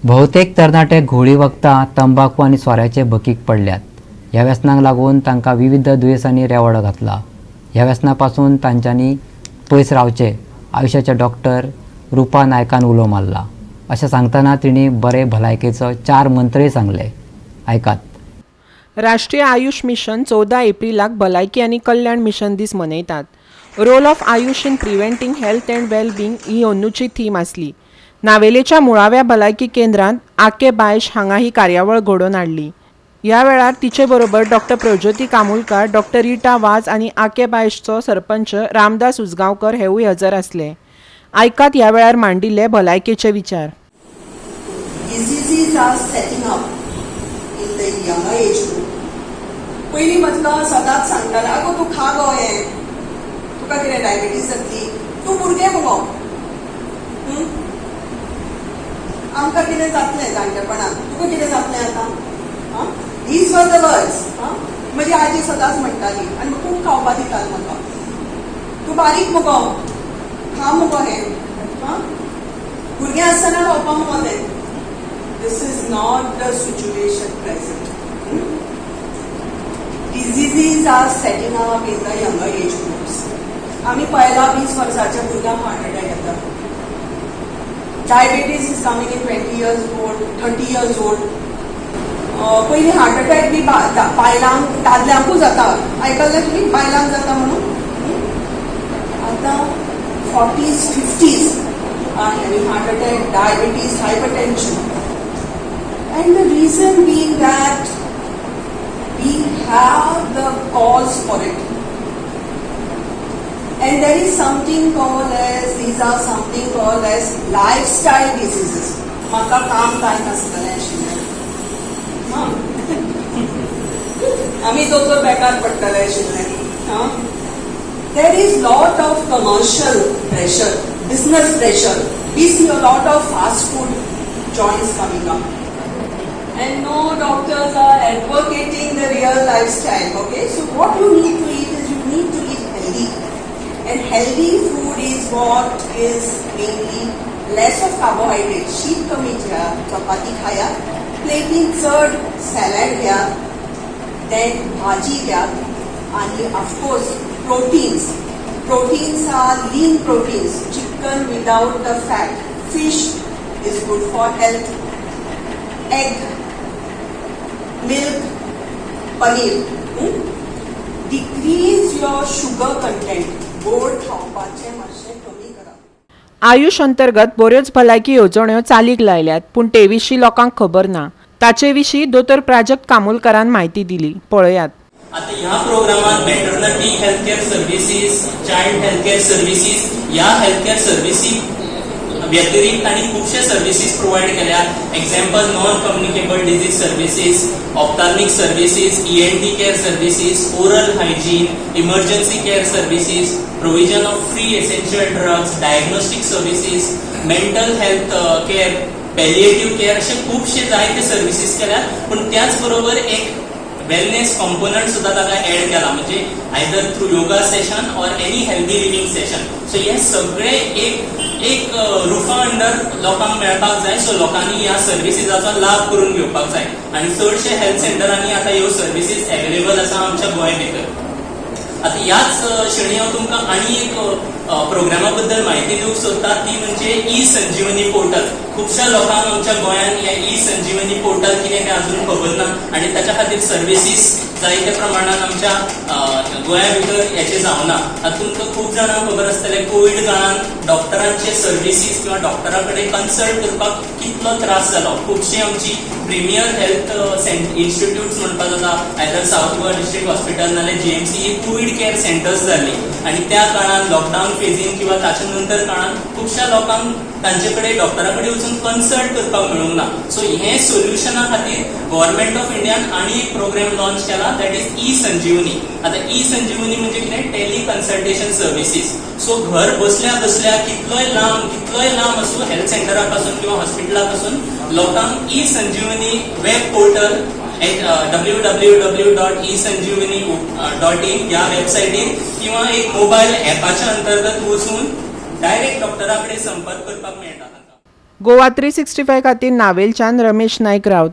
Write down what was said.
बहुतेक तरणाटे घोळी वखदां, तंबाखू आणि सोऱ्याचे भकीक पडल्यात. ह्या व्यसनाक लागून तांकां विविध दुयेंसांनी रेवाडो घातला. ह्या व्यसनापासून तांच्यांनी पयस रावचे आयुश्याचे डॉक्टर रुपा नायकान उलो मारला. अशें सांगतना तिणी बरे भलायकेचो 4 मंत्रय सांगले. आयकात. राष्ट्रीय आयुष मिशन 14 एप्रिलाक भलायकी आनी कल्याण मिशन दीस मनयतात. Role of Ayush in preventing health and well being ही अंदूची थीम आसली. नावेलेच्या मुळाव्या भलायकी केंद्रांत आके बायश हांगा ही कार्यावळ घडोवन हाडली. ह्या वेळार तिचे बरोबर डॉक्टर प्रज्योती कामुलकार, डॉक्टर रिटा वाज आनी आके बायशचो सरपंच रामदास उसगांवकर हेवूय हजर आसले. आयकात ह्या वेळार मांडिल्ले भलायकेचे विचार. Diseases are setting up in the younger age group. पयलीं म्हटलं सदांच सांगताले आगो तूं खा गो हें, तुका कितें डायबिटीज जातली, तूं भुरगें मुगो. आमकां कितें जातलें जाणटेपणांत, तुका कितें जातलें आतां. These were the words. म्हजी आजी सदांच म्हणटाली आनी खूब खावपा दिताली म्हाका. तूं बारीक मुगो, खा मुगो हें. भुरगें आसतना खावपा मुगो तें. This is not the situation present. Diseases are setting up in the younger age groups. आम्ही पळयला 20 वर्साच्या भुरग्यांक हार्ट अटॅक येता. Diabetes is coming in 20 years old, 30 years old. पयलीं हार्ट अटॅक बी बायलांक दादल्यांकूच जाता. आयकल्लें तुमी बायलांक जाता म्हणून. आतां 40s, 50s are having heart attack, diabetes, hypertension. And the reason being that we have the cause for it. And there is something called as, these are something called as lifestyle diseases. म्हाका काम काय नासतलें आशिल्लें. आमी दोतोर बेकार पडटले आशिल्ले. There is lot of commercial pressure, business pressure. We see a lot of fast food joints coming up. And no doctors are advocating the real lifestyle, okay? So what you need to eat is you need to eat healthy. And healthy food is what is mainly less of carbohydrates. शीत कमी घ्या, चपाती खाया, प्लेटीन चड salad घ्या, then भाजी घ्या, आणि of course proteins. Proteins are lean proteins. Chicken without the fat. Fish is good for health. Egg, milk, paneer. Decrease your sugar content. गोड खावपाचें मातशें कमी करा. आयुष अंतर्गत बऱ्योच भलायकी येवजण्यो चालीक लायल्यात, पूण ते विशीं लोकांक खबर ना. ताचे विशीं दोतोर प्राजक्त कामुलकारान म्हायती दिली. पळयात. आता ह्या प्रोग्रामात maternity health care services, child health care services, ह्या हेल्थ केअर सर्व्हिसी व्यतिरिक्त आणि खुबशे सर्व्हिसेस प्रोवाइड केल्या. Example non communicable disease services, ophthalmic services, ENT care services, oral hygiene, emergency care services, provision of free essential drugs, diagnostic services, mental health care, palliative care असे खूपशे जायते services केल्या. पण त्याच बरोबर एक वेलनेस कॉम्पोनंट सुद्धा ताका ऍड केला, म्हणजे आयदर थ्रू योगा सेशन और any healthy living session. So हे सगळे एक रुफा अंडर लोकांक मेळपाक जाय. सो लोकांनी ह्या सर्व्हिसेसाचो लाभ करून घेवपाक जाय. आणि चडशे हेल्थ सेंटरांनी आता ह्यो सर्व्हिसेस अवेलेबल आसा आमच्या गोंय भितर. आता ह्याच श्रेणी हांव तुमकां आनी एक प्रोग्रामा बद्दल म्हायती दिवंक सोदता, ती म्हणजे ई संजीवनी पोर्टल. खुबश्या लोकांक आमच्या गोंयांत हे ई संजीवनी पोर्टल कितें तें अजून खबर ना, आनी ताच्या खातीर सर्व्हिसीस जायत्या प्रमाणात आमच्या गोंया भितर हेचे जावना. आतां तुमकां खूब जाणांक खबर आसतलें, कोविड काळांत डॉक्टरांचे सर्व्हिसीस किंवा डॉक्टरा कडेन कन्सल्ट करपाक कितलो त्रास जालो. खुबशी आमची प्रिमियर हेल्थ इन्स्टिट्यूट्स म्हणपाक जाता, either south Goa district hospital नाल्यार GMC ही कोविड केअर सेंटर्स जाल्ली. आणि त्या काळात लॉकडाऊन फेजीन किंवा ताच्या नंतर काळात खुबश्या लोकांक तांचे कडेन डॉक्टरा कडेन वचून कन्सल्ट करपाक मेळूंक ना. सो हे सोल्युशना खातीर गव्हर्नमेंट ऑफ इंडियान आनी एक प्रोग्राम लॉन्च केला, दॅट इज ई संजीवनी. आता ई संजीवनी म्हणजे कितें, टेली कन्सल्टेशन सर्व्हिसीस. सो घर बसल्या बसल्या कितलोय लांब असो हेल्थ सेंटरा पासून किंवा हॉस्पिटला पासून लोकांक ई संजीवनी वेब पोर्टल www.esanjeevani.in या वेबसायटीर किंवा एक मोबाईल ऍपाच्या अंतर्गत वचून डायरेक्ट डॉक्टरा कडेन संपर्क करपाक मेळटा. गोवा 365 खातीर नावेलच्यान रमेश नायक रावत.